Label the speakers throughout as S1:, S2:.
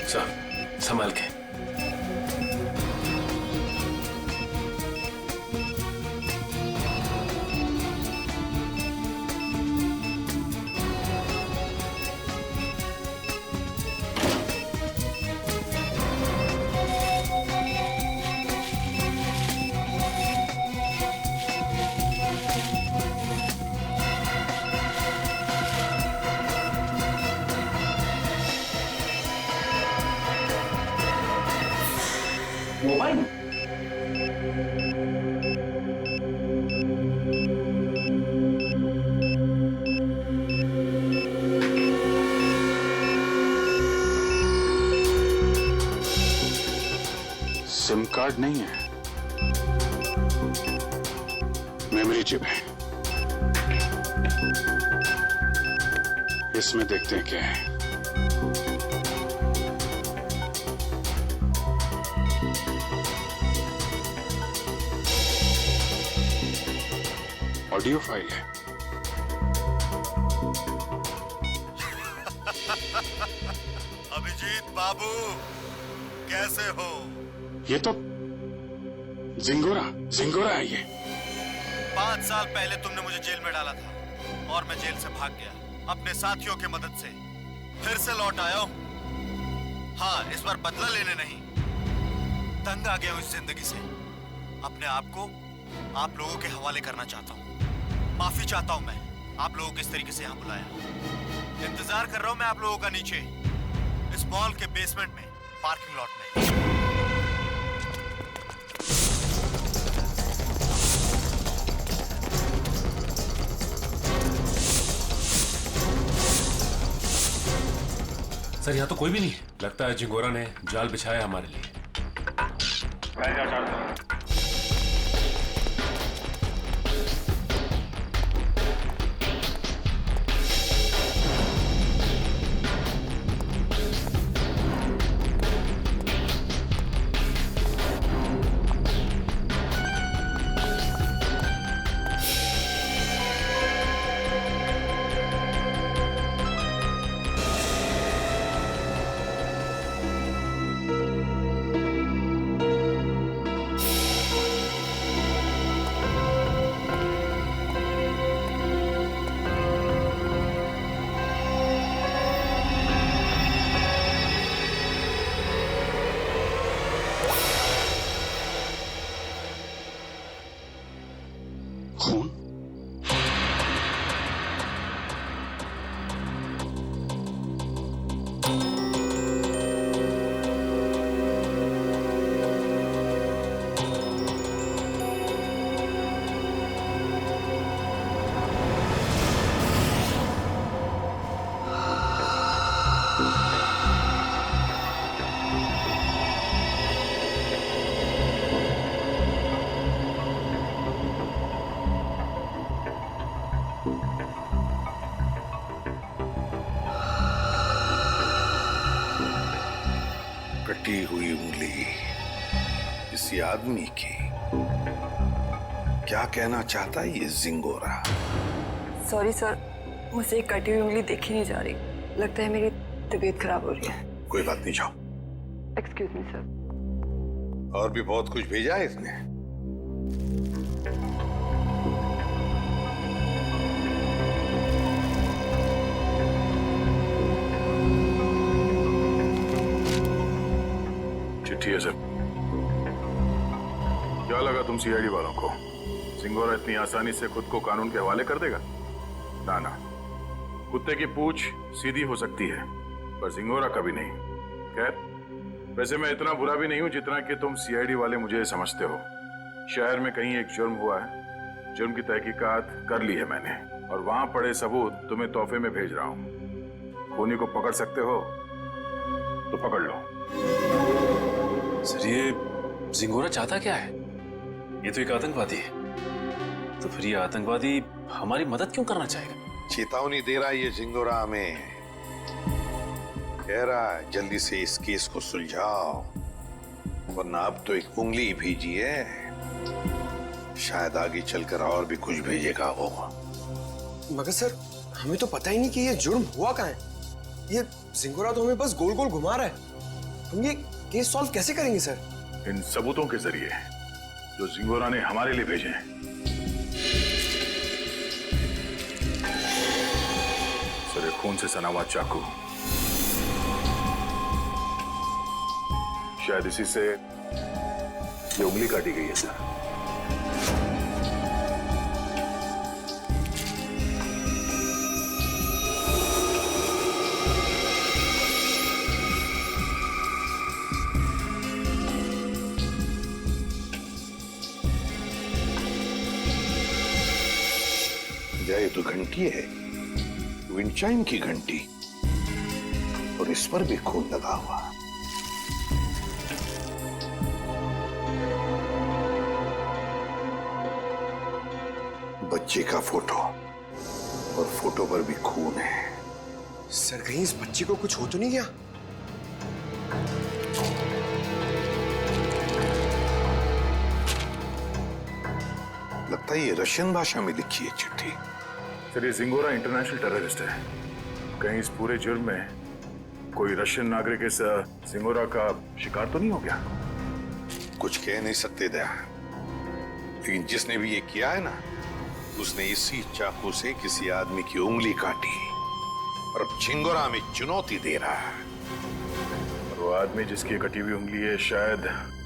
S1: साहब संभाल के।
S2: मोबाइल
S3: सिम कार्ड नहीं है, मेमोरी चिप है। इसमें देखते हैं क्या है। ऑडियो फाइल है।
S4: अभिजीत बाबू कैसे हो?
S3: ये तो जिंगोरा है ये।
S4: 5 साल पहले तुमने मुझे जेल में डाला था और मैं जेल से भाग गया अपने साथियों की मदद से। फिर से लौट आया हूं। हाँ, इस बार बदला लेने नहीं, तंग आ गया हूं इस जिंदगी से। अपने आप को आप लोगों के हवाले करना चाहता हूं। माफी चाहता हूं मैं आप लोगों को इस तरीके से यहां बुलाया। इंतजार कर रहा हूं मैं आप लोगों का नीचे इस मॉल के बेसमेंट में, पार्किंग लॉट में।
S1: सर यहाँ तो कोई भी नहीं है। लगता है जिंगोरा ने जाल बिछाया हमारे लिए।
S3: खून?
S5: कटी हुई उंगली किसी आदमी की। क्या कहना चाहता है ये जिंगोरा?
S6: सॉरी सर, मुझे एक कटी हुई उंगली देखी नहीं जा रही। लगता है मेरी तबीयत खराब हो रही है।
S5: कोई बात नहीं, जाओ।
S6: Excuse me sir.
S5: और भी बहुत कुछ भेजा है इसने।
S3: चिट्ठी है सर। क्या लगा तुम सीआईडी वालों को जिंगोरा इतनी आसानी से खुद को कानून के हवाले कर देगा? ना ना, कुत्ते की पूंछ सीधी हो सकती है पर जिंगोरा कभी नहीं। खैर, वैसे मैं इतना बुरा भी नहीं हूं जितना कि तुम सीआईडी वाले मुझे समझते हो। शहर में कहीं एक जुर्म हुआ है, जुर्म की तहकीकात कर ली है मैंने और वहां पड़े सबूत तुम्हें तोहफे में भेज रहा हूं। खूनी को पकड़ सकते हो तो पकड़ लो।
S1: सर ये जिंगोरा चाहता क्या है? ये तो एक आतंकवादी है। तो फिर ये आतंकवादी हमारी मदद क्यों करना चाहेगा?
S5: चेतावनी दे रहा है ये जिंगोरा हमें। कह रहा है जल्दी से इस केस को सुलझाओ, वरना अब तो एक उंगली भेजी है, शायद आगे चलकर और भी कुछ भेजेगा वो।
S2: मगर सर, हमें तो पता ही नहीं कि ये जुर्म हुआ कहाँ है। ये जिंगोरा तो हमें बस गोल गोल घुमा रहा है। हम ये केस सॉल्व कैसे करेंगे सर?
S3: इन सबूतों के जरिए जो जिंगोरा ने हमारे लिए भेजे हैं। सर, एक खून से सना हुआ चाकू, शायद इसी से ये उंगली काटी गई है सर।
S5: ये तो घंटी है, विंचाइन की घंटी, और इस पर भी खून लगा हुआ। बच्चे का फोटो, और फोटो पर भी खून है।
S2: सर कहीं इस बच्ची को कुछ हो तो नहीं गया?
S5: लगता है ये रशियन भाषा में लिखी है चिट्ठी।
S3: सर, ये जिंगोरा इंटरनेशनल टेररिस्ट है। कहीं इस पूरे जुर्म में कोई रशियन नागरिक इस जिंगोरा का शिकार तो नहीं हो गया?
S5: कुछ कह नहीं सकते दया, लेकिन जिसने भी ये किया है ना, उसने इसी चाकू से किसी आदमी की उंगली काटी और अब झिंगोरा में चुनौती दे रहा है।
S3: और वो आदमी जिसकी कटी हुई उंगली है शायद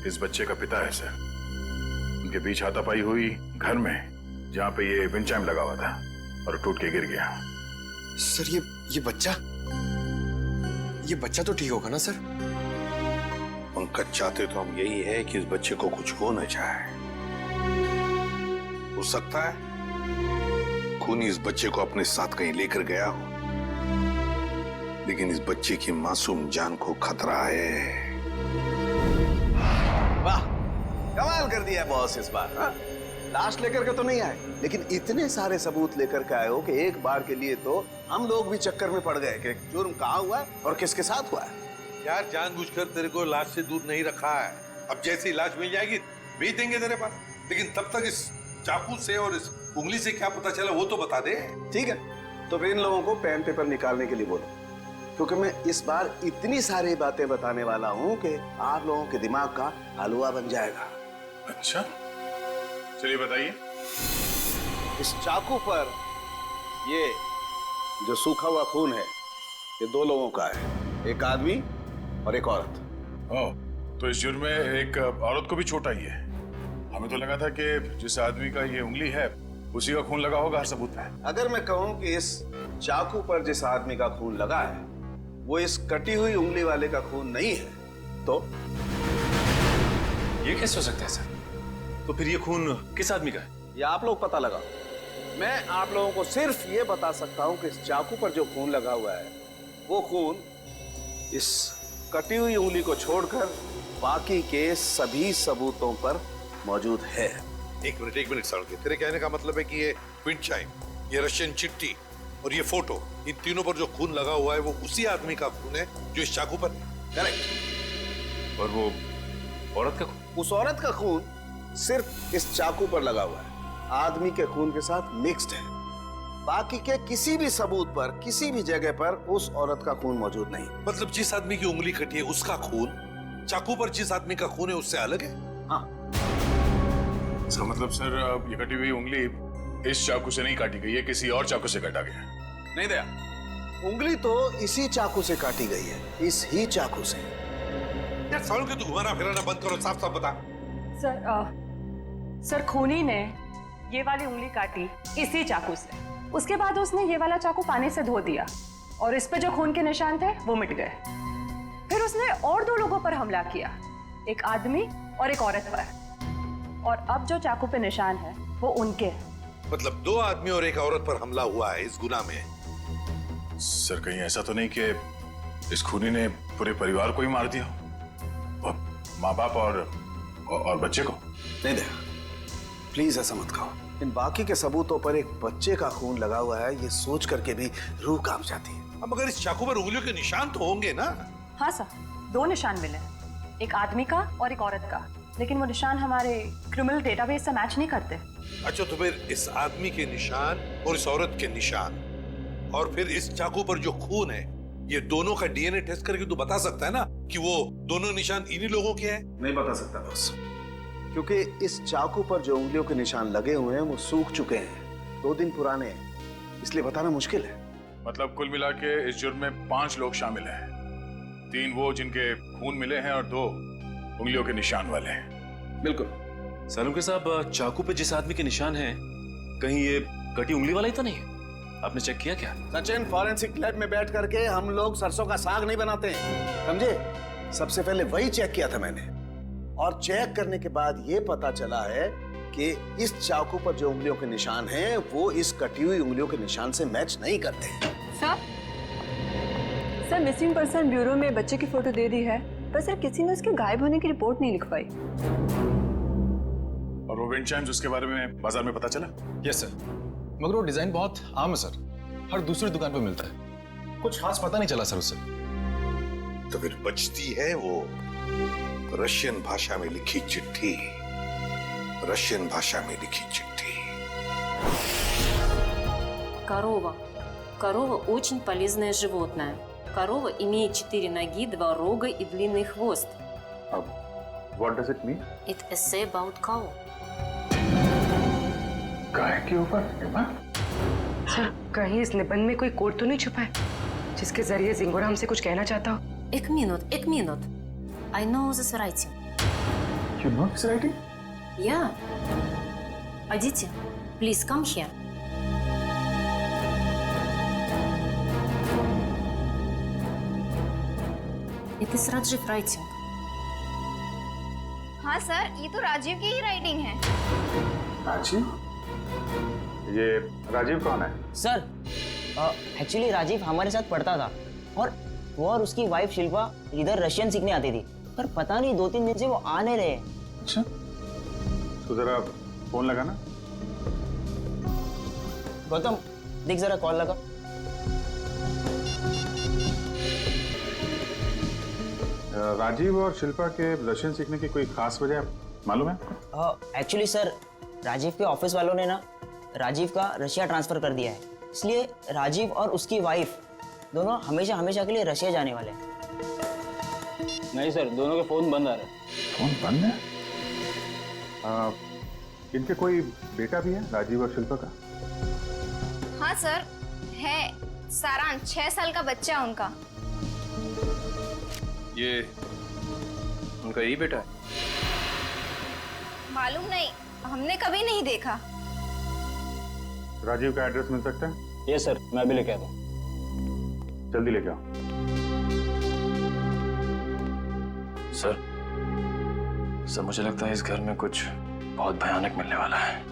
S3: इस बच्चे का पिता है सर। उनके बीच हाथापाई हुई घर में, जहां पे ये विंचाइम लगा हुआ था, और टूट के गिर गया।
S2: सर ये बच्चा तो ठीक होगा ना सर?
S5: पंकज, चाहते तो हम यही है कि इस बच्चे को कुछ हो न जाए। हो सकता है खूनी इस बच्चे को अपने साथ कहीं लेकर गया हो, लेकिन इस बच्चे की मासूम जान को खतरा है।
S7: वाह, कमाल कर दिया बॉस इस बार। हाँ? लाश लेकर के तो नहीं आए, लेकिन इतने सारे सबूत लेकर के आए हो कि एक बार के लिए तो हम लोग भी चक्कर में पड़ गए कि जुर्म कहाँ हुआ है और किसके साथ हुआ है।
S5: यार, जानबूझकर तेरे को लाश से दूर नहीं रखा है। अब जैसे ही लाश मिल जाएगी भेज देंगे तेरे पास, लेकिन तब तक इस चाकू से और इस उंगली से क्या पता चला वो तो बता दे।
S7: ठीक है, तो फिर इन लोगों को पेन पेपर निकालने के लिए बोलो, क्योंकि मैं इस बार इतनी सारी बातें बताने वाला हूँ कि आप लोगों के दिमाग का हलवा बन जाएगा।
S3: अच्छा, चलिए बताइए।
S7: इस चाकू पर ये जो सूखा हुआ खून है, ये दो लोगों का है, एक आदमी और एक औरत।
S3: ओह, तो इस जुर्म में एक औरत को भी छोटा ही है। हमें तो लगा था कि जिस आदमी का ये उंगली है उसी का खून लगा होगा हर सबूत में।
S7: अगर मैं कहूं कि इस चाकू पर जिस आदमी का खून लगा है वो इस कटी हुई उंगली वाले का खून नहीं है, तो
S1: ये कैसे हो सकता है सर? तो फिर ये खून किस आदमी का है?
S7: ये आप लोग पता लगाओ। मैं आप लोगों को सिर्फ ये बता सकता हूं कि इस चाकू पर जो खून लगा हुआ है वो खून इस कटी हुई उंगली को छोड़कर बाकी के सभी सबूतों पर मौजूद है।
S5: एक मिनट सड़के, तेरे कहने का मतलब है कि ये विंचाइम, ये रशियन चिट्ठी और ये फोटो, इन तीनों पर जो खून लगा हुआ है वो उसी आदमी का खून है जो इस चाकू पर।
S7: करेक्ट।
S3: और वो औरत का खून?
S7: उस औरत का खून सिर्फ इस चाकू पर लगा हुआ है, आदमी के खून के साथ मिक्स्ड है। बाकी के किसी भी सबूत पर, किसी भी जगह पर उस औरत का खून मौजूद नहीं।
S5: मतलब जिस आदमी की उंगली कटी है उसका खून चाकू पर जिस आदमी का खून है उससे अलग है।
S7: हाँ,
S3: इसका मतलब सर ये कटी हुई उंगली इस चाकू से नहीं काटी गई है, किसी और चाकू से काटा गया।
S7: नहीं दया, उंगली तो इसी चाकू से काटी गई है, इस ही चाकू से।
S5: यार सालों के तू घुमाना फिराना बंद करो, साफ साफ बता।
S8: सर खूनी ने ये वाली उंगली काटी इसी चाकू से, उसके बाद उसने ये वाला चाकू पानी से धो दिया और इस पे जो खून के निशान थे वो मिट गए। फिर उसने और दो लोगों पर हमला किया, एक आदमी और एक औरत पर, और अब जो चाकू पे निशान है वो उनके हैं।
S5: मतलब दो आदमी और एक औरत पर हमला हुआ है इस गुनाह में।
S3: सर कहीं ऐसा तो नहीं कि इस खूनी ने पूरे परिवार को ही मार दिया, माँ बाप और बच्चे को?
S7: नहीं दया, प्लीज ऐसा मत कहो। इन बाकी के सबूतों पर एक बच्चे का खून लगा हुआ है, ये सोच करके भी रूह कांप जाती है।
S5: अब मगर इस चाकू पर उंगलियों के निशान तो होंगे ना?
S8: हाँ सर, दो निशान मिले, एक आदमी का और एक औरत का, लेकिन वो निशान हमारे क्रिमिनल डेटाबेस से मैच नहीं करते।
S5: अच्छा, तो फिर इस आदमी के निशान और इस औरत के निशान और फिर इस चाकू पर जो खून है, ये दोनों का डीएनए टेस्ट करके तू बता सकता है ना कि वो दोनों निशान इन्हीं लोगों के हैं?
S7: नहीं बता सकता बॉस, क्योंकि इस चाकू पर जो उंगलियों के निशान लगे हुए हैं वो सूख चुके हैं, 2 दिन पुराने हैं, इसलिए बताना मुश्किल है।
S3: मतलब कुल मिला के इस जुर्म में 5 लोग शामिल हैं। 3 वो जिनके खून मिले हैं और 2 उंगलियों के निशान वाले हैं।
S7: बिल्कुल।
S1: सालुंके साहब, चाकू पे जिस आदमी के निशान हैं, कहीं ये कटी उंगली वाला ही तो नहीं है? आपने चेक किया क्या?
S7: सचिन, फॉरेंसिक लैब में बैठ करके हम लोग सरसों का साग नहीं बनाते हैं, समझे? सबसे पहले वही चेक किया था मैंने, और चेक करने के बाद ये पता चला है कि इस चाकू पर जो उंगलियों के निशान हैं वो इस कटी हुई उंगलियों के निशान से मैच नहीं करते।
S6: सर मिसिंग पर्सन ब्यूरो में बच्चे की फोटो दे दी है, पर सर किसी ने उसके गायब होने की रिपोर्ट नहीं लिखवाई।
S3: और वो विंड चाइम्स, उसके बारे में बाजार में पता चला?
S9: यस सर, मगर वो डिजाइन बहुत आम है सर, हर दूसरी दुकान पे मिलता है, कुछ खास पता नहीं चला सर उससे।
S5: तो फिर बचती है वो रशियन भाषा में लिखी चिट्ठी, रशियन भाषा में लिखी चिट्ठी।
S10: Корова. Корова очень полезное животное. Корова имеет 4 ноги, 2 рога и длинный хвост.
S3: What does it mean?
S10: It essay about cow.
S3: गाय के ऊपर
S8: सर, कहीं इस निबंध में कोई कोड तो नहीं छुपा है जिसके जरिए जिंगोरा हमसे कुछ कहना चाहता हो?
S10: एक minute. I know this writing.
S3: You know this writing?
S10: Yeah. Aditya, please come here. It is Rajiv writing.
S11: हाँ सर, ये तो राजीव की ही राइटिंग है।
S3: राजीव? ये राजीव कौन है?
S12: सर, एक्चुअली राजीव हमारे साथ पढ़ता था, और वो और उसकी वाइफ शिल्पा इधर रशियन सीखने आती थी, पर पता नहीं 2-3 दिन से वो आ नहीं रहे।
S3: अच्छा, तो जरा फोन लगाना।
S12: गौतम, देख जरा कॉल लगा।
S3: राजीव और शिल्पा के रशियन सीखने की कोई खास वजह मालूम है?
S12: एक्चुअली सर, राजीव के ऑफिस वालों ने ना राजीव का रशिया ट्रांसफर कर दिया है, इसलिए राजीव और उसकी वाइफ दोनों हमेशा हमेशा के लिए रशिया जाने वाले हैं।
S9: नहीं सर, दोनों के फोन बंद आ रहे हैं।
S3: फोन बंद है? इनके कोई बेटा भी है, राजीव और शिल्पा का?
S11: हाँ सर, है। सारांश, 6 साल का बच्चा है उनका।
S9: ये उनका यही बेटा है?
S11: मालूम नहीं, हमने कभी नहीं देखा।
S3: राजीव का एड्रेस मिल सकता है?
S9: ये सर, मैं अभी लेके आता हूँ।
S3: जल्दी लेके आओ।
S9: सर मुझे लगता है इस घर में कुछ बहुत भयानक मिलने वाला है।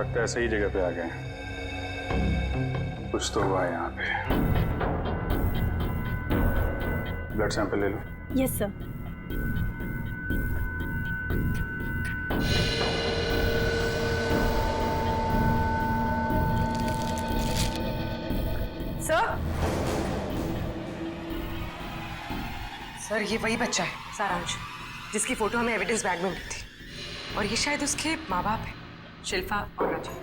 S3: लगता है सही जगह पे आ गए। कुछ तो हुआ है यहाँ पे। ब्लड सैंपल ले लो।
S11: Yes sir.
S8: सर, ये वही बच्चा है सारांश, जिसकी फोटो हमें एविडेंस बैग में मिली थी, और ये शायद उसके माँ बाप है, शिल्पा और राजीव।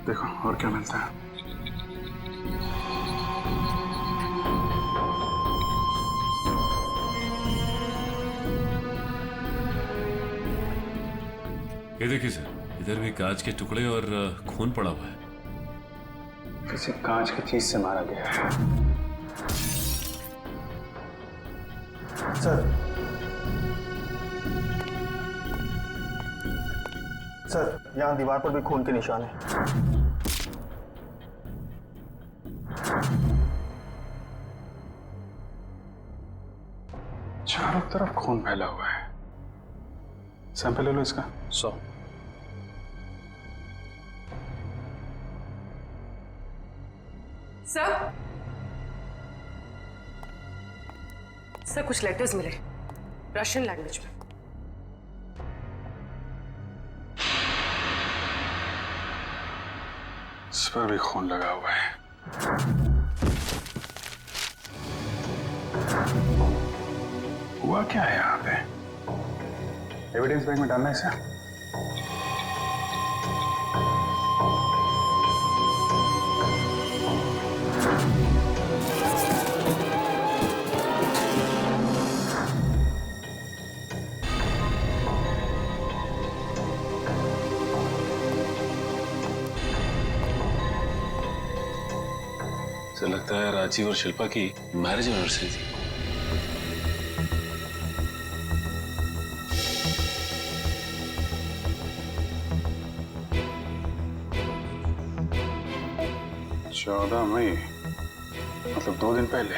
S3: देखो और क्या मिलता है।
S1: ये देखिए सर, इधर भी कांच के टुकड़े और खून पड़ा हुआ है।
S3: किसी कांच की चीज से मारा गया है।
S2: सर, यहाँ दीवार पर भी खून के निशान है।
S3: चारों तरफ खून फैला हुआ है। सैंपल ले लो इसका।
S9: 100।
S8: सर, कुछ लेटर्स मिले रशियन लैंग्वेज में।
S9: इस पर भी खून लगा हुआ है। हुआ क्या है यहाँ पे? एविडेंस बैग में डालना है सर।
S1: तो लगता है राजीव और शिल्पा की मैरिज एनिवर्सरी थी।
S9: चौदह मई, मतलब 2 दिन पहले।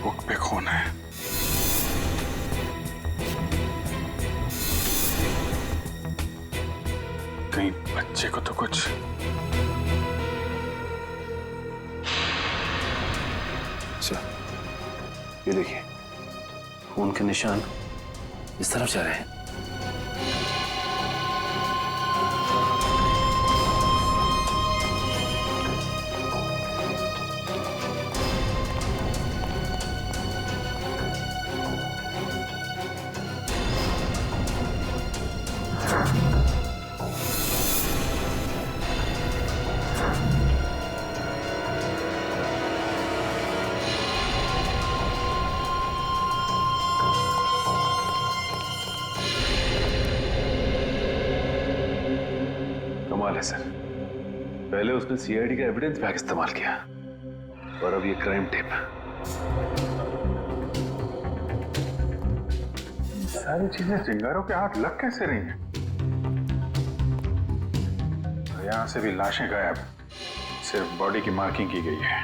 S9: बुक पे खून है। कहीं बच्चे को तो कुछ।
S1: सर, ये देखिए, खून के निशान इस तरफ जा रहे हैं। कमाल है सर, पहले उसने सीआईडी का एविडेंस बैग इस्तेमाल किया और अब ये क्राइम टेप।
S9: सारी चीजें चिंगारों के हाथ लग कैसे रही हैं? यहां से भी लाशें गायब, सिर्फ बॉडी की मार्किंग की गई है।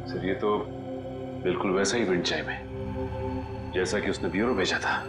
S1: सर, ये तो बिल्कुल वैसा ही विंड चाइम है जैसा कि उसने ब्यूरो भेजा था।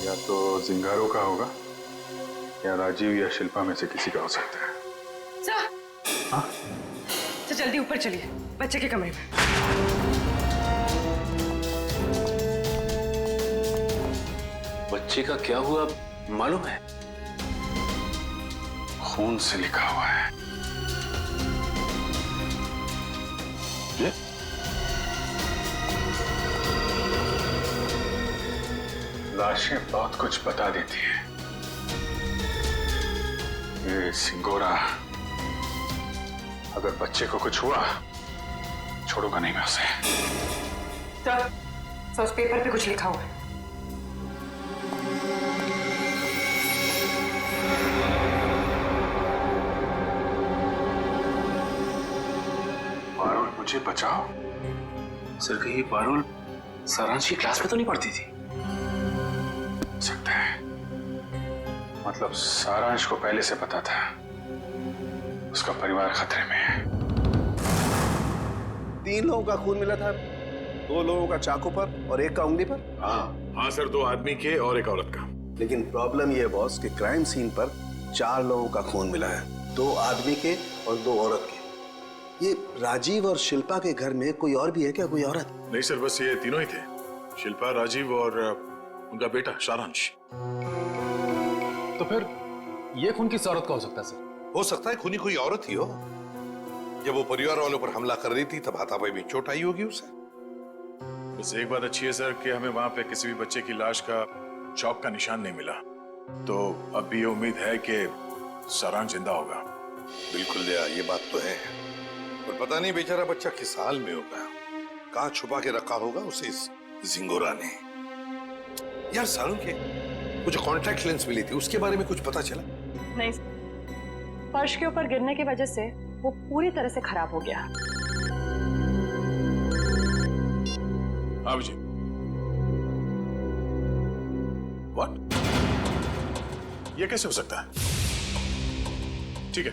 S9: या तो जिंगारो का होगा या राजीव या शिल्पा में से किसी का हो सकता है।
S8: सर,
S9: हाँ?
S8: तो जल्दी ऊपर चलिए, बच्चे के कमरे में।
S1: बच्चे का क्या हुआ मालूम है?
S9: खून से लिखा हुआ है। ये? लाशें बहुत कुछ बता देती हैं। ये सिंगोरा अगर बच्चे को कुछ हुआ छोड़ूंगा नहीं मैं उसे।
S8: सर, उस पेपर पे कुछ लिखा हुआ है।
S9: पारुल मुझे बचाओ।
S1: सर, कहीं पारुल सारांश की क्लास में तो नहीं पढ़ती थी?
S9: सकता है, मतलब सारांश को पहले से पता था
S3: उसका परिवार खतरे में है।
S7: 3 लोगों का खून मिला था, 2 लोगों का चाकू पर और 1 का उंगली पर।
S3: हाँ सर, 2 आदमी के और 1 औरत का।
S7: लेकिन प्रॉब्लम ये है बॉस कि क्राइम सीन पर 4 लोगों का खून मिला है, 2 आदमी के और 2 औरत के। ये राजीव और शिल्पा के घर में कोई और भी है क्या, कोई औरत?
S3: नहीं सर, बस ये तीनों ही थे, शिल्पा, राजीव और उनका बेटा सारांश।
S9: तो फिर ये खून किस औरत का हो सकता है सर?
S5: हो सकता है खूनी कोई औरत ही हो। जब वो परिवार वालों पर हमला कर रही थी तब हाथापाई में चोट आई होगी उसे।
S3: बस एक बात अच्छी है सर कि हमें वहां पे किसी भी बच्चे की लाश का चौक का निशान नहीं मिला, तो अब भी ये उम्मीद है कि सारांश जिंदा होगा।
S5: बिल्कुल दया, ये बात तो है, पर पता नहीं बेचारा बच्चा किस हाल में होगा, कहाँ छुपा के रखा होगा उसे इस जिंगोरा ने। यार सारुण के वो जो कॉन्टैक्ट लेंस मिली थी उसके बारे में कुछ पता चला?
S8: नहीं, फर्श के ऊपर गिरने की वजह से वो पूरी तरह से खराब हो गया।
S3: हाँ जी। व्हाट? ये कैसे हो सकता है? ठीक है,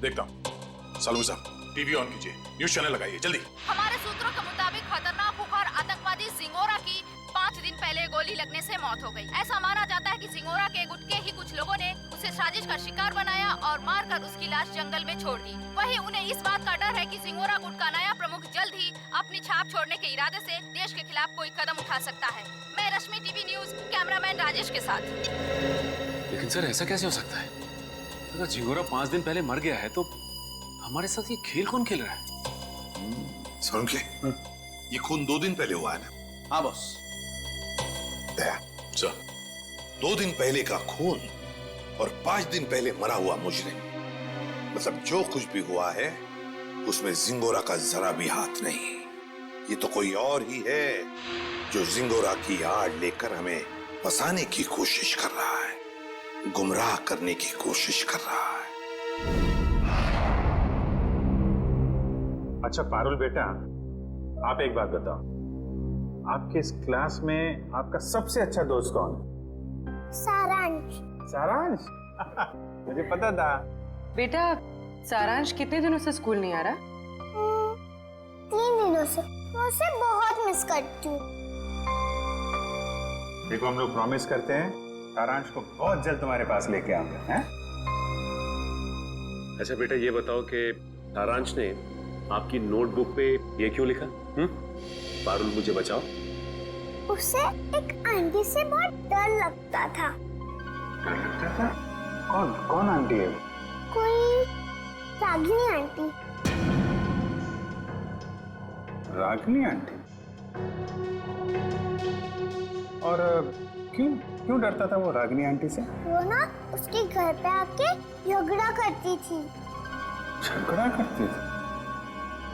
S3: देखता हूँ। सालू साहब, टीवी ऑन कीजिए, न्यूज चैनल लगाइए जल्दी।
S11: हमारे सूत्रों के मुताबिक खतरनाक खुखार आतंकवादी जिंगोरा की 5 दिन पहले गोली लगने से मौत हो गई। ऐसा माना जाता है कि जिंगोरा के गुट के ही कुछ लोगों ने उसे साजिश का शिकार बनाया और मारकर उसकी लाश जंगल में छोड़ दी। वहीं उन्हें इस बात का डर है कि जिंगोरा गुट का नया प्रमुख जल्द ही अपनी छाप छोड़ने के इरादे से देश के खिलाफ कोई कदम उठा सकता है। मैं रश्मि, टीवी न्यूज, कैमरामैन राजेश के साथ।
S1: लेकिन सर ऐसा कैसे हो सकता है? अगर जिंगोरा 5 दिन पहले मर गया है तो हमारे साथ ये खेल कौन खेल रहा है?
S5: सारुण के ये खून 2 दिन पहले हुआ है ना?
S7: हाँ बॉस।
S5: दया
S3: सर,
S5: 2 दिन पहले का खून और 5 दिन पहले मरा हुआ मुजरिम, मतलब जो कुछ भी हुआ है उसमें जिंगोरा का जरा भी हाथ नहीं। ये तो कोई और ही है जो जिंगोरा की आड़ लेकर हमें फंसाने की कोशिश कर रहा है, गुमराह करने की कोशिश कर रहा है।
S13: अच्छा पारुल बेटा, आप एक बात बताओ, आपके इस क्लास में आपका सबसे अच्छा दोस्त कौन है?
S11: सारांश।
S13: सारांश? मुझे पता था।
S8: बेटा, सारांश कितने दिनों से स्कूल नहीं आ रहा?
S11: 3 दिनों से। मैं उसे बहुत मिस करती हूँ।
S13: देखो, हम लोग प्रॉमिस करते हैं सारांश को बहुत जल्द तुम्हारे पास लेके आऊंगा, हैं?
S14: अच्छा बेटा, ये बताओ कि सारांश ने आपकी नोटबुक पे ये क्यों लिखा? पारुल मुझे बचाओ।
S11: उसे एक आंटी से बहुत डर लगता था।
S13: डर लगता था? कौन आंटी है?
S11: कोई रागिनी आंटी।
S13: रागिनी आंटी? और क्यों डरता था वो रागिनी आंटी से?
S11: वो ना उसके घर पे आके झगड़ा करती थी।
S13: झगड़ा करती थी?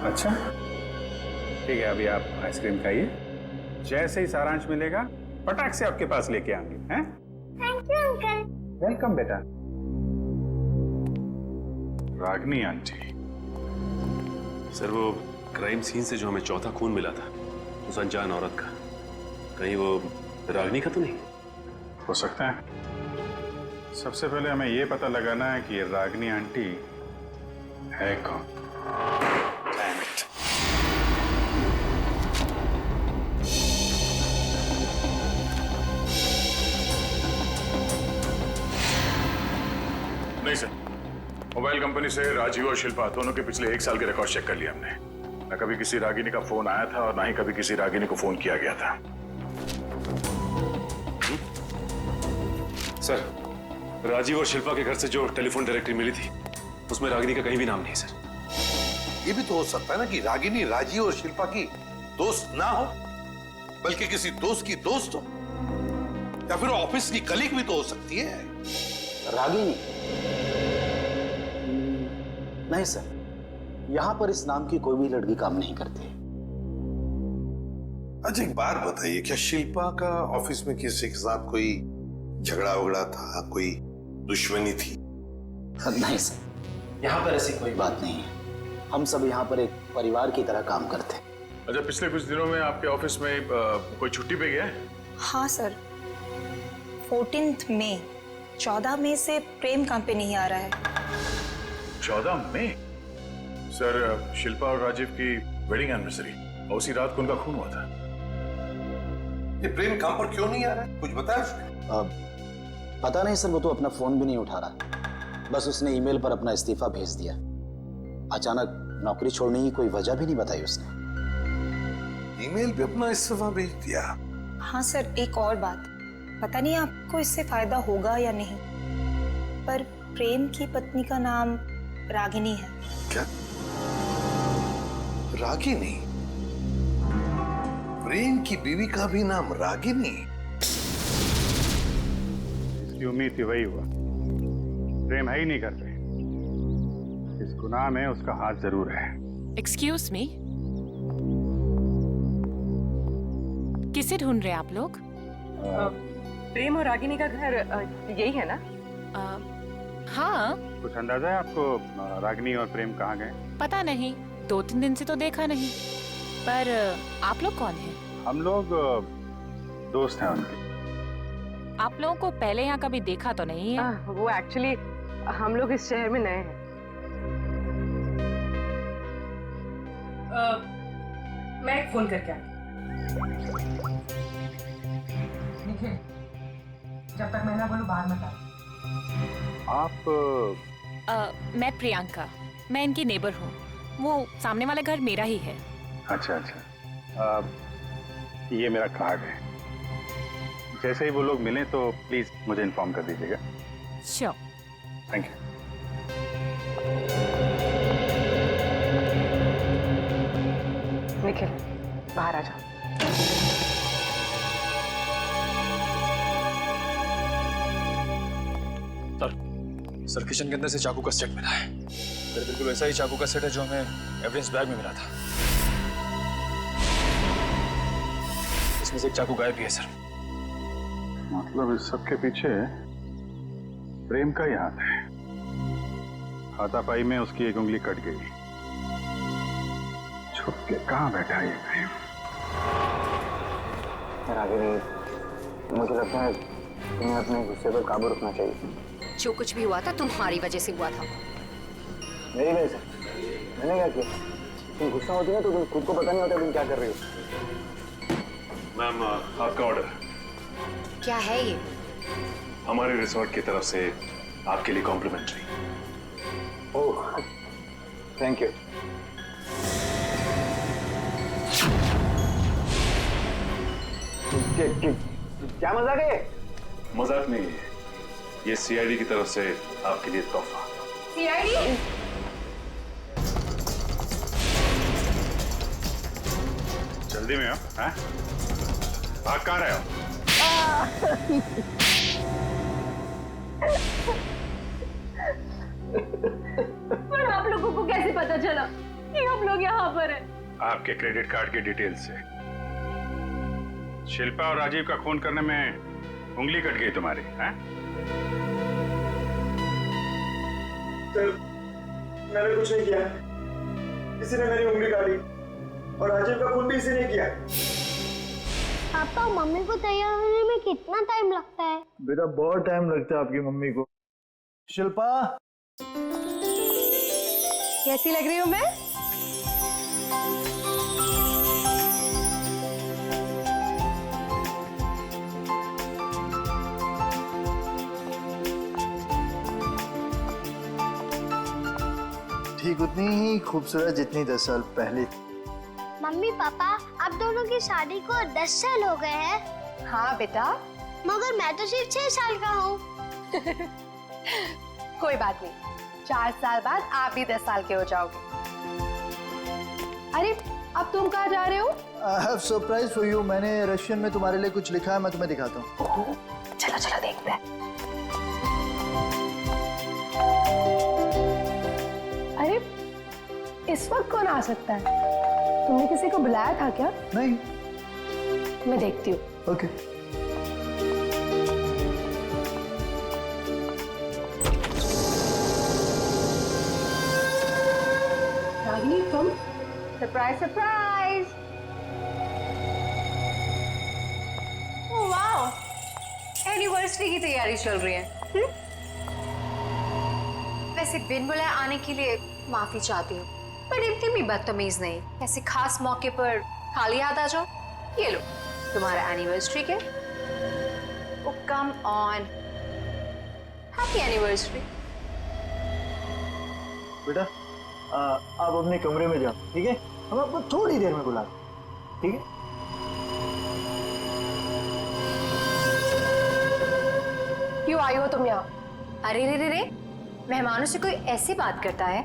S13: अच्छा ठीक है, अभी आप आइसक्रीम खाइए, जैसे ही सारांश मिलेगा फटाक से आपके पास लेके आएंगे, हैं?
S11: Thank you uncle.
S13: वेलकम बेटा। रागिनी आंटी।
S1: सर वो क्राइम सीन से जो हमें चौथा खून मिला था उस अनजान औरत का, कहीं वो रागिनी का तो नहीं?
S13: हो सकता है। सबसे पहले हमें ये पता लगाना है कि ये रागिनी आंटी है कौन।
S3: नहीं सर, मोबाइल कंपनी से राजीव और शिल्पा दोनों के पिछले 1 साल के रिकॉर्ड चेक कर लिया हमने। न कभी किसी रागिनी का फोन आया था और ना ही कभी किसी रागिनी को फोन किया गया था।
S1: सर, राजीव और शिल्पा के घर से जो टेलीफोन डायरेक्टरी मिली थी उसमें रागिनी का कहीं भी नाम नहीं सर।
S5: ये भी तो हो सकता है ना कि रागिनी राजीव और शिल्पा की दोस्त ना हो, बल्कि किसी दोस्त की दोस्त हो, या फिर ऑफिस की कलीग भी तो हो सकती है।
S7: रागिनी? नहीं सर, यहाँ पर इस नाम की कोई भी लड़की काम नहीं करती।
S5: अच्छा एक बात बताइए, क्या शिल्पा का ऑफिस में किसी के साथ कोई झगड़ा वगड़ा था, कोई दुश्मनी थी?
S7: नहीं सर, यहाँ पर ऐसी कोई बात नहीं है। हम सब यहाँ पर एक परिवार की तरह काम करते हैं।
S3: अच्छा, पिछले कुछ दिनों में आपके ऑफिस में कोई छुट्टी पे गया है?
S15: हाँ सर, 14 मई 14 मई से प्रेम काम पे नहीं आ रहा है।
S3: 14 मई? सर, शिल्पा और राजीव की वेडिंग एनिवर्सरी और उसी रात को उनका खून हुआ था।
S5: ये प्रेम काम पर क्यों नहीं आ रहा है? कुछ बताया उसने?
S15: पता नहीं सर, वो तो अपना फोन भी नहीं उठा रहा। बस उसने ईमेल पर अपना इस्तीफा भेज दिया। अचानक नौकरी छोड़ने की कोई वजह भी नहीं बताई उसने।
S5: ईमेल पे अपना इस्तीफा भेज दिया?
S16: हाँ सर, एक और बात, पता नहीं आपको इससे फायदा होगा या नहीं, पर प्रेम की पत्नी का नाम रागिनी है।
S5: क्या? रागिनी? प्रेम की बीवी का भी नाम रागिनी?
S13: इसकी उम्मीद थी, वही हुआ। प्रेम है ही नहीं घर पे। इस गुनाह में उसका हाथ जरूर है।
S17: एक्सक्यूज मी, किसे ढूंढ रहे हैं आप लोग?
S8: प्रेम और रागिनी का घर यही है ना?
S17: हाँ।
S13: कुछ अंदाजा है आपको रागिनी और प्रेम कहाँ गए?
S17: पता नहीं, 2-3 दिन से तो देखा नहीं। पर आप लोग कौन हैं?
S13: हम लोग दोस्त हैं उनके।
S17: आप लोगों को पहले यहाँ कभी देखा तो नहीं है?
S8: वो एक्चुअली हम लोग इस शहर में नए हैं। मैं एक फोन करके आती। जब तक मैं ना बोलूं बाहर मत आओ।
S13: आप?
S17: मैं प्रियंका, मैं इनकी नेबर हूँ। वो सामने वाला घर मेरा ही है।
S13: अच्छा अच्छा, ये मेरा कार्ड है। जैसे ही वो लोग मिलें तो प्लीज मुझे इन्फॉर्म कर दीजिएगा।
S17: श्योर।
S13: Thank you.
S8: निखिल, बाहर आ जाओ।
S9: सर, किचन के अंदर से चाकू का सेट मिला है। सर, बिल्कुल वैसा ही चाकू का सेट है जो हमें एविडेंस बैग में मिला था। इसमें से एक चाकू गायब भी है सर।
S13: मतलब इस सब के पीछे प्रेम का ही हाथ है। हाथापाई में उसकी एक उंगली कट गई। छुप के कहाँ बैठा है ये प्रेम?
S2: रागिनी, मुझे लगता है तुम्हें अपने गुस्से पर काबू रखना चाहिए।
S18: जो कुछ भी हुआ था तुम्हारी वजह से हुआ था।
S2: मेरी वजह से? मैंने क्या किया? तुम गुस्सा होती ना तो तुम खुद को पता नहीं होता तुम क्या कर रही हो।
S14: मैम, आपका ऑर्डर।
S18: क्या है ये?
S14: हमारे रिसोर्ट की तरफ से आपके लिए कॉम्प्लीमेंट्री।
S2: Oh, thank you. क्या मजाक है?
S14: मजाक नहीं है, ये सीआईडी की तरफ से आपके लिए तोहफा।
S8: सीआईडी?
S13: जल्दी में हो? हैं? भाग कहाँ रहे हो?
S8: पर आप लोगों को कैसे पता चला कि हम लोग यहाँ पर हैं?
S13: आपके क्रेडिट कार्ड की डिटेल्स से। शिल्पा और राजीव का खून करने में उंगली कट गई तुम्हारी, हैं?
S2: सर, मैंने कुछ नहीं किया। किसी ने मेरी उंगली काटी और राजीव का खून भी इसी ने किया।
S19: पापा, मम्मी को तैयार होने में कितना टाइम लगता है?
S2: बेटा, बहुत टाइम लगता है आपकी मम्मी को। शिल्पा,
S8: कैसी लग रही हूँ मैं?
S2: ठीक उतनी ही खूबसूरत जितनी 10 साल पहले।
S19: मम्मी पापा, आप दोनों की शादी को 10 साल हो गए हैं।
S8: हाँ बेटा।
S19: मगर मैं तो सिर्फ 6 साल का हूँ।
S8: कोई बात नहीं, 4 साल बाद आप भी 10 साल के हो जाओगे। अरे, अब तुम कहाँ जा रहे हो?
S2: I have surprise for you। मैंने रशियन में तुम्हारे लिए कुछ लिखा है, मैं तुम्हें दिखाता हूँ।
S8: चलो चलो देखते हैं। अरे, इस वक्त कौन आ सकता है? तुमने किसी को बुलाया था क्या?
S2: नहीं।
S8: मैं देखती हूँ।
S2: ओके।
S8: रागिनी, तुम? Surprise surprise. ओह वाह, एनिवर्सरी की तैयारी चल रही है।
S18: वैसे बिन बुलाए आने के लिए माफी चाहती हूँ, पर इतनी भी बदतमीज नहीं। ऐसे खास मौके पर खाली हाथ आ जाओ। ये लो तुम्हारा एनिवर्सरी के। ओ कम ऑन, हैप्पी एनिवर्सरी।
S2: बेटा आप अपने कमरे में जाओ, ठीक है? हम आपको थोड़ी देर में बुला रहे हैं, ठीक है?
S18: क्यों आई हो तुम यहाँ? अरे रे रे रे, मेहमानों से कोई ऐसी बात करता है?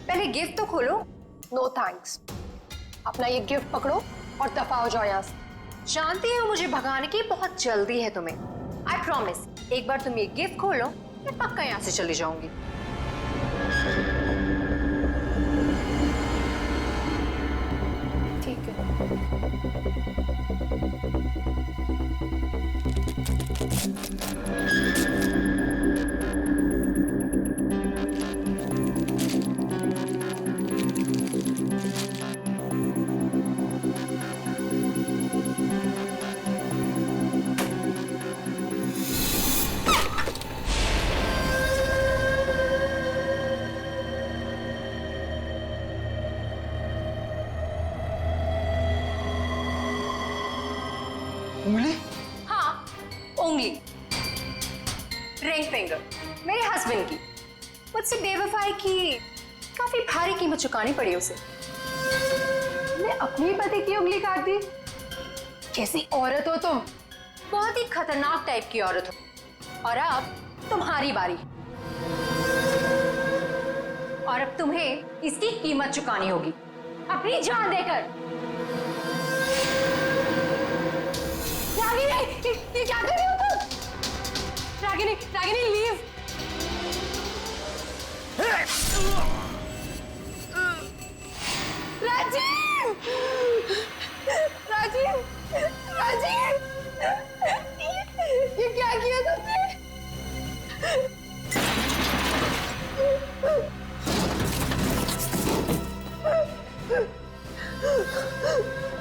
S18: पहले गिफ्ट तो खोलो। नो थैंक्स, अपना ये गिफ्ट पकड़ो और दफा हो जाओ यहाँ से। जानती हो मुझे भगाने की बहुत जल्दी है तुम्हें। आई प्रॉमिस, एक बार तुम ये गिफ्ट खोलो मैं पक्का यहाँ से चली जाऊंगी। ठीक है।
S2: उंगली?
S18: हाँ, उंगली, रिंग फिंगर, मेरे हस्बैंड की। मुझसे बेवफाई की काफी भारी कीमत चुकानी पड़ी उसे। मैं अपने पति की उंगली काट दी। कैसी औरत हो तुम? बहुत ही खतरनाक टाइप की औरत हो। और अब तुम्हारी बारी। और अब तुम्हें इसकी कीमत चुकानी होगी, अपनी जान देकर। रागिनी, ये क्या कर रही हो तुम? रागिनी, रागिनी लीव। राजीव, राजीव, राजीव, ये क्या किया तुमने?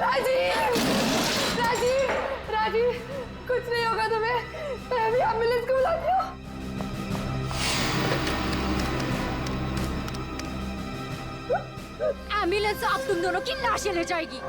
S18: राजीव, राजीव, राजीव, कुछ नहीं होगा तुम्हें। मैं अभी एम्बुलेंस को बुलाती हूँ।
S11: एम्बुलेंस अब तुम दोनों की लाशें ले जाएगी।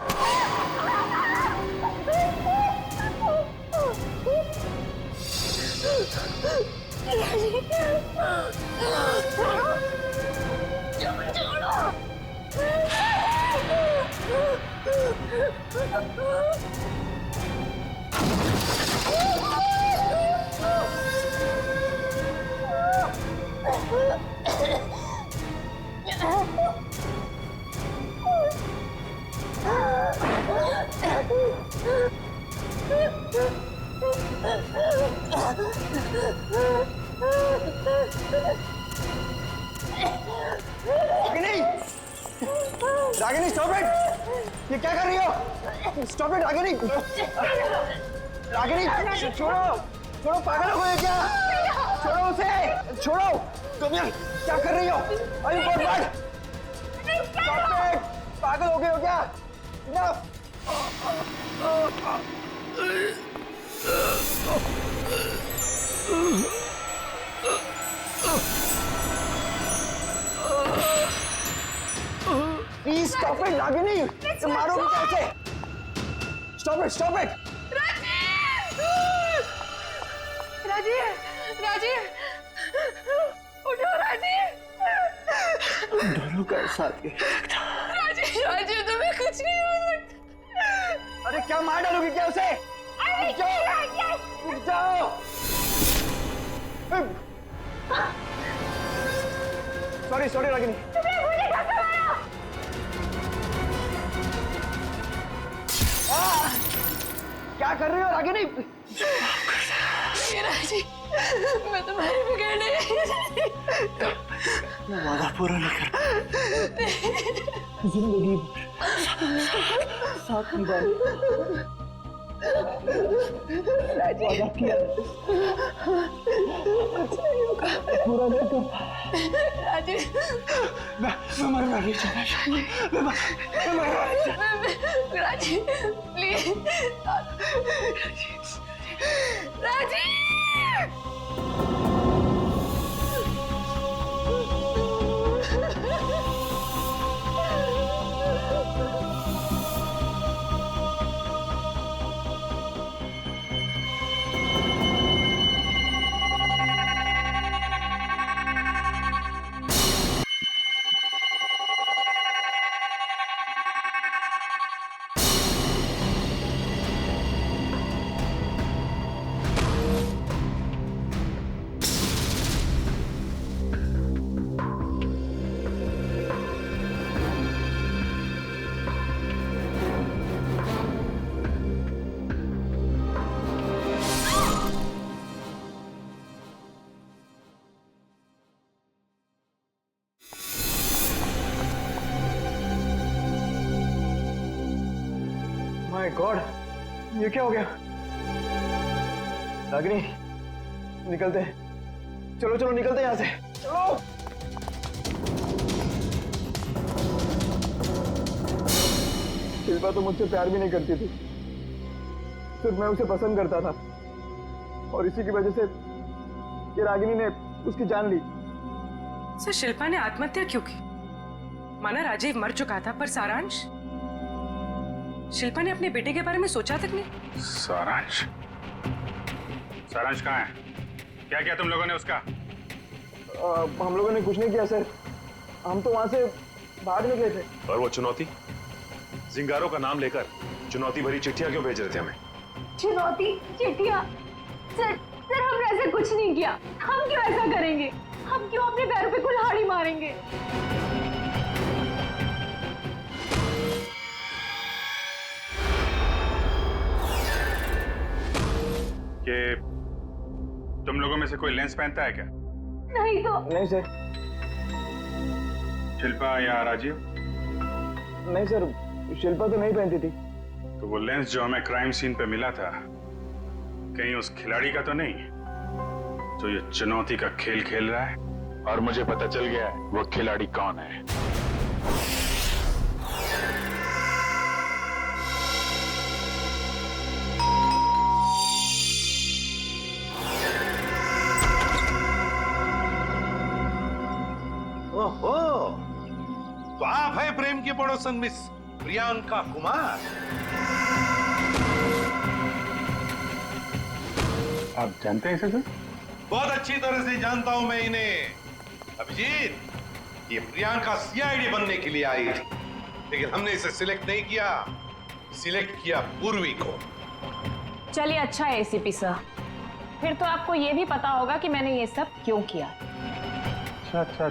S2: Ragini, stop it! ये क्या कर रही हो? Stop it Ragini! रागिनी, छोड़ो! छोड़ो, पागल हो गए क्या? छोड़ो उसे! छोड़ो! तुम यार क्या कर रही हो? अरे बर्बाद! Stop it! पागल हो गए हो क्या? Enough! Please stop it, Ragini! मारोगी कैसे? Stop it! Stop it!
S18: Rajiv, Rajiv, उठो राजीव।
S2: दोनों का साथ गए।
S18: राजीव, राजीव, तुम्हें कुछ नहीं हो सकता।
S2: अरे क्या मार डालोगी क्या उसे? उठ जाओ! उठ जाओ! Sorry sorry Ragini. क्या कर रही हो रागिनी?
S18: राजीव, मैं तुम्हारी बिगड़ नहीं।
S2: मैं वादा पूरा नहीं कर जिंदगी साथ निभाई। वादा किया पूरा नहीं कर।
S18: राजीव,
S2: मैं मरना नहीं चाहता। मैं मरना नहीं चाहता।
S18: Rajiv, please. Rajiv,
S2: my God, ये क्या हो गया? रागिनी, निकलते हैं। चलो चलो निकलते हैं यहाँ से, चलो। शिल्पा तो मुझसे प्यार भी नहीं करती थी, सिर्फ मैं उसे पसंद करता था, और इसी की वजह से ये रागिनी ने उसकी जान ली।
S8: सर, शिल्पा ने आत्महत्या क्यों की? माना राजीव मर चुका था, पर सारांश? शिल्पा ने अपने बेटे के बारे में सोचा तक नहीं।
S13: सारांश? सारांश कहाँ है? क्या किया तुम लोगों ने उसका?
S2: हम लोगों ने कुछ नहीं किया सर, हम तो वहां से भाग निकले थे।
S14: और वो चुनौती? जिंगारों का नाम लेकर चुनौती भरी चिट्ठियां क्यों भेज रहे थे हमें?
S18: चुनौती, चिट्ठियां? सर हमने ऐसा कुछ नहीं किया। हम क्यों ऐसा करेंगे? हम क्यों अपने पैरों पे कुल्हाड़ी मारेंगे?
S13: कि तुम लोगों में से कोई लेंस पहनता है क्या?
S18: नहीं तो।
S2: नहीं सर।
S13: शिल्पा या राजीव?
S2: नहीं सर, शिल्पा तो नहीं पहनती थी।
S13: तो वो लेंस जो हमें क्राइम सीन पे मिला था, कहीं उस खिलाड़ी का तो नहीं जो ये चुनौती का खेल खेल रहा है? और मुझे पता चल गया है वो खिलाड़ी कौन है।
S5: ओहो, तो आप है प्रेम की पड़ोसन मिस प्रियंका कुमार।
S13: आप जानते हैं इसे सर?
S5: बहुत अच्छी तरह से जानता हूं मैं इन्हें। अभिजीत, ये प्रियंका सीआईडी बनने के लिए आई थी, लेकिन हमने इसे सिलेक्ट नहीं किया, सिलेक्ट किया पूर्वी को।
S17: चलिए अच्छा है एसीपी सर, फिर तो आपको ये भी पता होगा कि मैंने ये सब क्यों किया।
S13: अच्छा,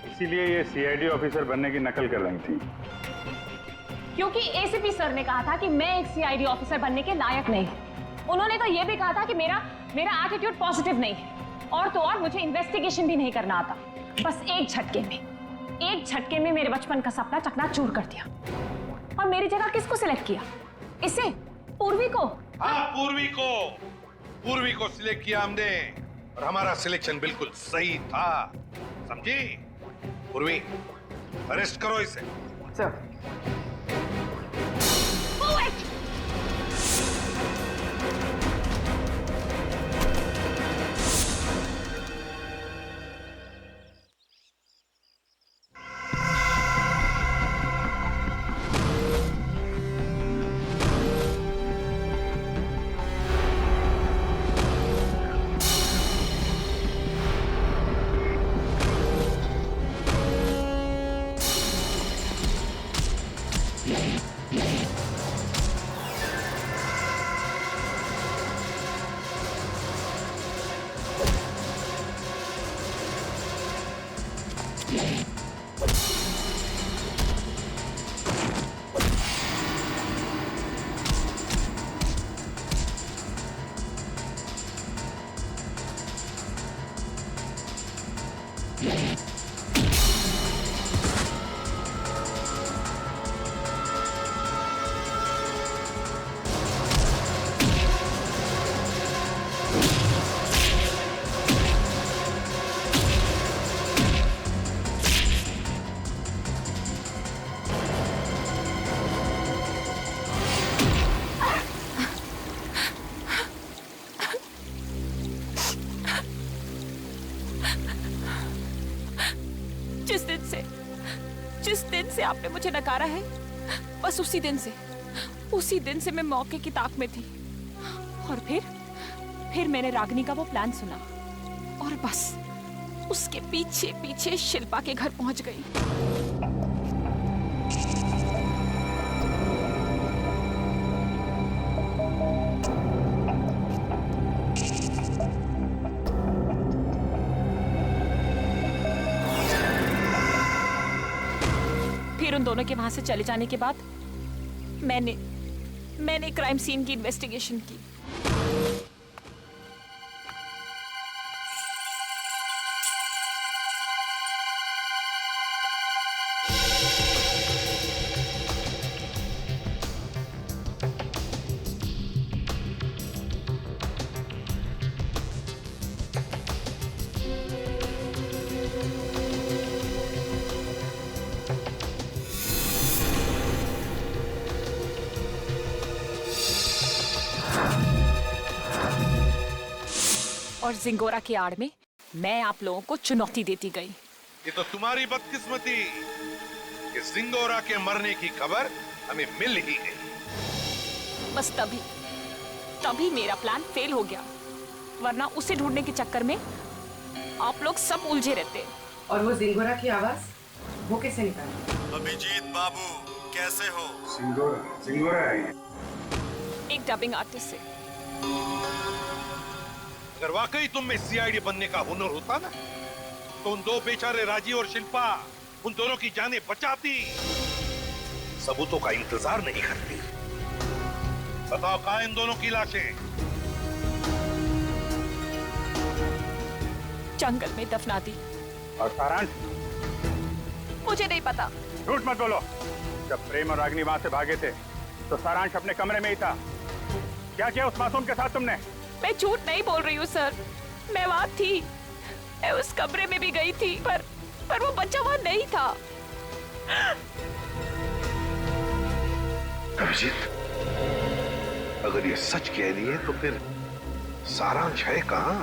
S13: इसीलिए ये सीआईडी ऑफिसर बनने की नकल कर रही थी।
S17: क्योंकि एसीपी सर ने कहा था कि मैं एक सीआईडी ऑफिसर बनने के लायक नहीं हूँ। उन्होंने तो ये भी कहा था कि मेरा एटीट्यूड पॉजिटिव नहीं है, और तो और मुझे इन्वेस्टिगेशन भी नहीं करना आता। बस एक झटके में मेरे बचपन का सपना चकनाचूर कर दिया। और मेरी जगह किसको सिलेक्ट किया? इसे? पूर्वी को?
S5: हाँ, पूर्वी को सिलेक्ट किया हमने, और हमारा सिलेक्शन बिल्कुल सही था, समझी? पूर्वी, अरेस्ट करो इसे।
S2: सर।
S17: जिस दिन से आपने मुझे नकारा है, बस उसी दिन से मैं मौके की ताक में थी। और फिर मैंने रागिनी का वो प्लान सुना, और बस उसके पीछे पीछे शिल्पा के घर पहुंच गई। फिर उन दोनों के वहां से चले जाने के बाद मैंने क्राइम सीन की इन्वेस्टिगेशन की। और जिंगोरा की आड़ में मैं आप लोगों को चुनौती देती गई।
S5: ये तो तुम्हारी बदकिस्मती कि जिंगोरा के मरने की खबर हमें मिल ही गई।
S17: बस तभी मेरा प्लान फेल हो गया, वरना उसे ढूंढने के चक्कर में आप लोग सब उलझे रहते।
S20: और वो जिंगोरा की आवाज वो कैसे निकाली?
S4: अभिजीत बाबू कैसे हो?
S13: सिंगोरा है
S17: एक डबिंग आर्टिस्ट से।
S5: अगर वाकई तुम में सीआईडी बनने का हुनर होता ना, तो उन दो बेचारे राजी और शिल्पा उन दोनों की जानें बचाती, सबूतों का इंतजार नहीं करती। बताओ कहां इन दोनों की लाशें?
S17: जंगल में दफना दी।
S13: और सारांश?
S17: मुझे नहीं पता।
S13: झूठ मत बोलो। जब प्रेम और रागिनी वहां से भागे थे तो सारांश अपने कमरे में ही था। क्या किया उस मासूम के साथ तुमने?
S17: मैं झूठ नहीं बोल रही हूँ सर, मैं वहां थी, मैं उस कमरे में भी गई थी, पर वो बच्चा वहां नहीं था।
S5: अभिजीत, अगर ये सच कह रही है तो फिर सारांश है कहां?